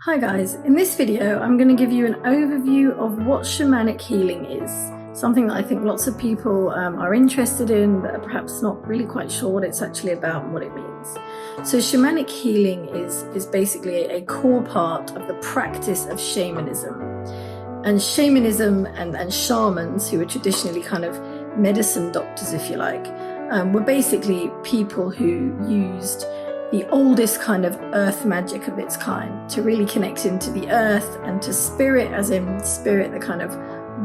Hi guys, in this video I'm going to give you an overview of what shamanic healing is, something that I think lots of people are interested in but are perhaps not really quite sure what it's actually about and what it means. So shamanic healing is basically a core part of the practice of shamanism. And shamanism and shamans, who are traditionally kind of medicine doctors if you like, were basically people who used the oldest kind of earth magic of its kind to really connect into the earth and to spirit, as in spirit, the kind of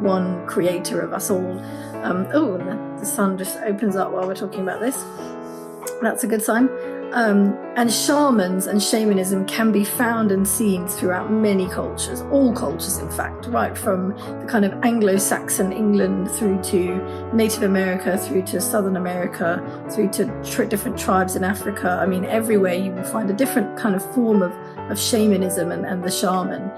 one creator of us all. And the sun just opens up while we're talking about this. That's a good sign. And shamans and shamanism can be found and seen throughout many cultures, all cultures in fact, right from the kind of Anglo-Saxon England through to Native America, through to Southern America, through to different tribes in Africa. I mean, everywhere you will find a different kind of form of shamanism and the shaman.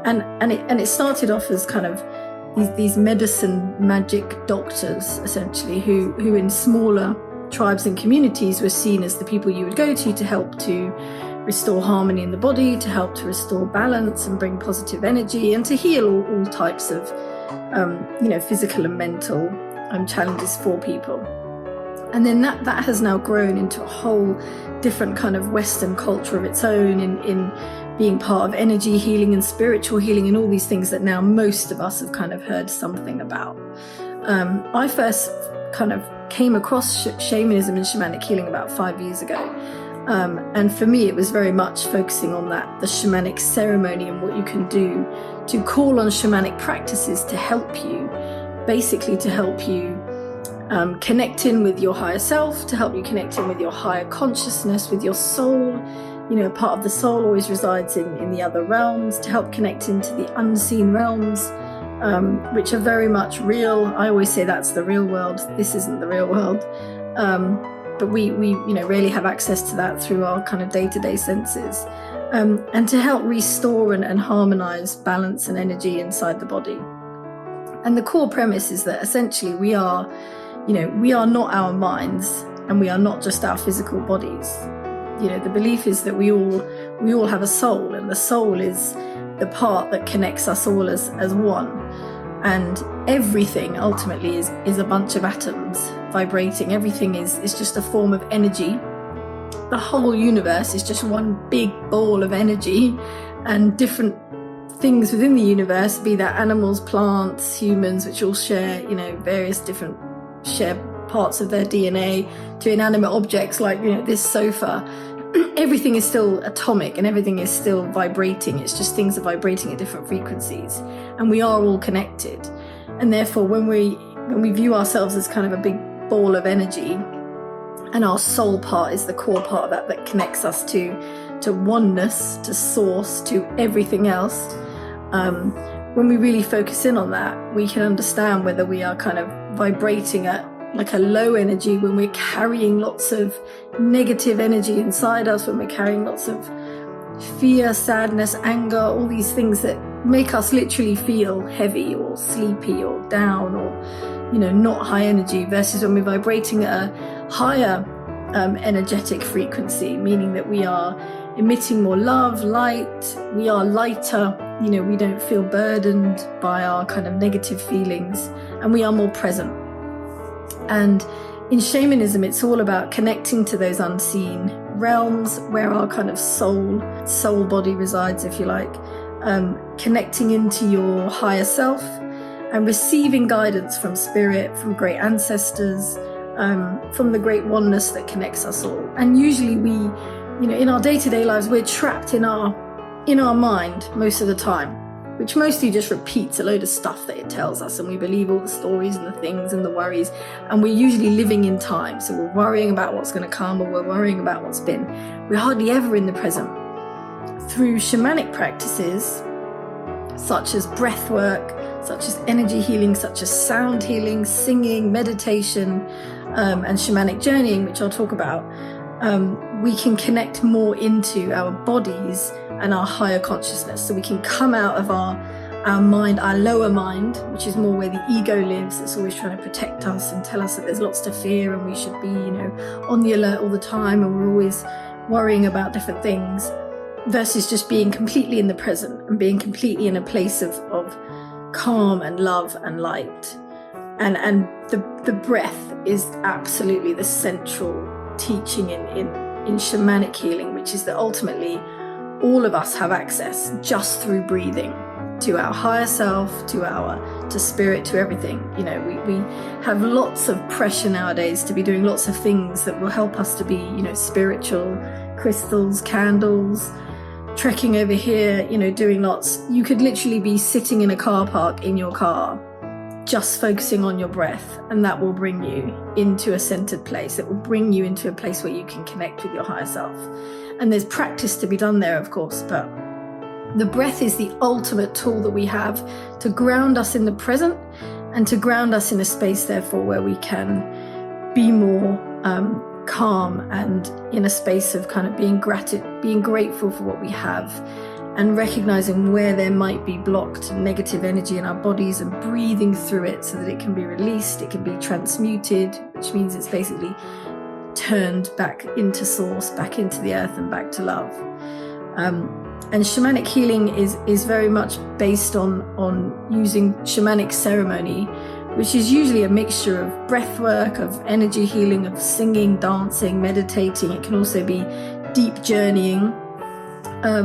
And it started off as kind of these medicine magic doctors, essentially, who in smaller tribes and communities were seen as the people you would go to help to restore harmony in the body, to help to restore balance and bring positive energy, and to heal all types of physical and mental challenges for people. And then that has now grown into a whole different kind of Western culture of its own in being part of energy healing and spiritual healing and all these things that now most of us have kind of heard something about. I first kind of came across shamanism and shamanic healing about 5 years ago. And for me, it was very much focusing on the shamanic ceremony and what you can do to call on shamanic practices to help you, basically to help you connect in with your higher self, to help you connect in with your higher consciousness, with your soul. You know, part of the soul always resides in the other realms, to help connect into the unseen realms, which are very much real. I always say that's the real world. This isn't the real world. But we rarely have access to that through our kind of day-to-day senses. And to help restore and harmonize balance and energy inside the body. And the core premise is that essentially we are not our minds, and we are not just our physical bodies. You know, the belief is that we all have a soul, and the soul is the part that connects us all as one. And everything ultimately is a bunch of atoms vibrating. Everything is just a form of energy. The whole universe is just one big ball of energy, and different things within the universe, be that animals, plants, humans, which all share, various different share parts of their DNA, to inanimate objects like, this sofa. Everything is still atomic and everything is still vibrating. It's just things are vibrating at different frequencies, and we are all connected. And therefore, when we view ourselves as kind of a big ball of energy, and our soul part is the core part of that connects us to oneness, to source, to everything else. When we really focus in on that, we can understand whether we are kind of vibrating at like a low energy, when we're carrying lots of negative energy inside us, when we're carrying lots of fear, sadness, anger, all these things that make us literally feel heavy or sleepy or down or, not high energy, versus when we're vibrating at a higher energetic frequency, meaning that we are emitting more love, light, we are lighter, we don't feel burdened by our kind of negative feelings, and we are more present. And in shamanism, it's all about connecting to those unseen realms where our kind of soul body resides, if you like, connecting into your higher self and receiving guidance from spirit, from great ancestors, from the great oneness that connects us all. And usually we, in our day-to-day lives, we're trapped in our mind most of the time, which mostly just repeats a load of stuff that it tells us, and we believe all the stories and the things and the worries, and we're usually living in time. So we're worrying about what's going to come, or we're worrying about what's been. We're hardly ever in the present. Through shamanic practices, such as breath work, such as energy healing, such as sound healing, singing, meditation, and shamanic journeying, which I'll talk about, we can connect more into our bodies and our higher consciousness. So we can come out of our mind, our lower mind, which is more where the ego lives. It's always trying to protect us and tell us that there's lots to fear and we should be, on the alert all the time, and we're always worrying about different things. versus just being completely in the present and being completely in a place of calm and love and light. And the breath is absolutely the central teaching in shamanic healing, which is that ultimately all of us have access just through breathing to our higher self, to spirit, to everything. You know, we have lots of pressure nowadays to be doing lots of things that will help us to be, you know, spiritual, crystals, candles, trekking over here, you know, doing lots. You could literally be sitting in a car park in your car, just focusing on your breath, and that will bring you into a centered place. It will bring you into a place where you can connect with your higher self. And there's practice to be done there, of course, but the breath is the ultimate tool that we have to ground us in the present and to ground us in a space, therefore, where we can be more calm and in a space of kind of being grateful for what we have, and recognizing where there might be blocked negative energy in our bodies and breathing through it so that it can be released, it can be transmuted, which means it's basically turned back into source, back into the earth and back to love. And shamanic healing is very much based on using shamanic ceremony, which is usually a mixture of breath work, of energy healing, of singing, dancing, meditating. It can also be deep journeying,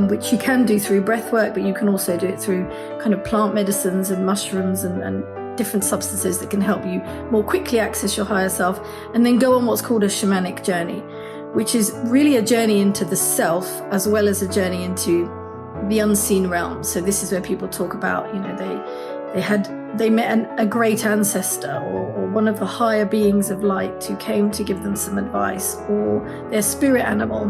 which you can do through breath work, but you can also do it through kind of plant medicines and mushrooms and different substances that can help you more quickly access your higher self, and then go on what's called a shamanic journey, which is really a journey into the self as well as a journey into the unseen realm. So this is where people talk about, you know, they met a great ancestor or one of the higher beings of light who came to give them some advice, or their spirit animal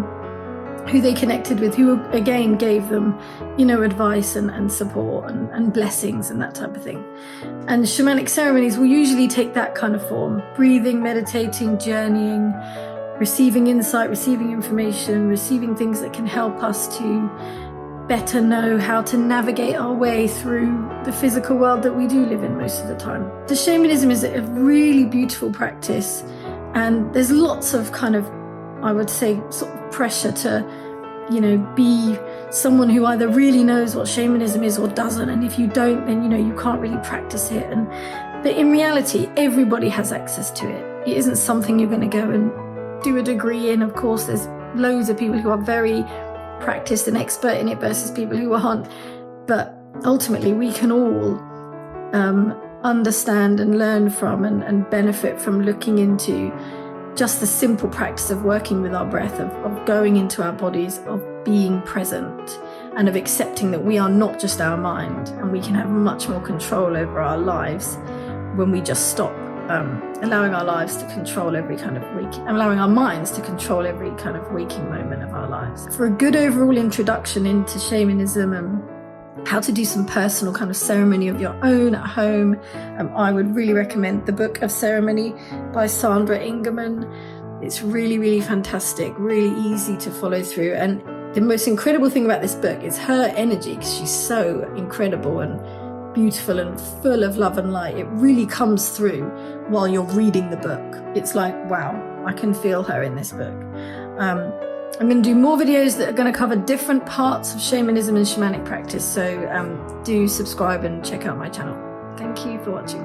who they connected with, who again gave them, you know, advice and support and blessings and that type of thing. And shamanic ceremonies will usually take that kind of form: breathing, meditating, journeying, receiving insight, receiving information, receiving things that can help us to better know how to navigate our way through the physical world that we do live in most of the time. The shamanism is a really beautiful practice, and there's lots of kind of, I would say, sort of pressure to, you know, be someone who either really knows what shamanism is or doesn't, and if you don't, then, you know, you can't really practice it. But in reality, everybody has access to it. It isn't something you're going to go and do a degree in. Of course, there's loads of people who are very practiced and expert in it versus people who aren't, but ultimately we can all understand and learn from and benefit from looking into just the simple practice of working with our breath, of going into our bodies, of being present, and of accepting that we are not just our mind, and we can have much more control over our lives when we just stop allowing our lives to control every kind of allowing our minds to control every kind of waking moment of our lives. For a good overall introduction into shamanism and how to do some personal kind of ceremony of your own at home, I would really recommend the Book of Ceremony by Sandra Ingerman. It's really, really fantastic, really easy to follow through. And the most incredible thing about this book is her energy, because she's so incredible and beautiful and full of love and light. It really comes through while you're reading the book. It's like, wow, I can feel her in this book. I'm going to do more videos that are going to cover different parts of shamanism and shamanic practice, so do subscribe and check out my channel. Thank you for watching.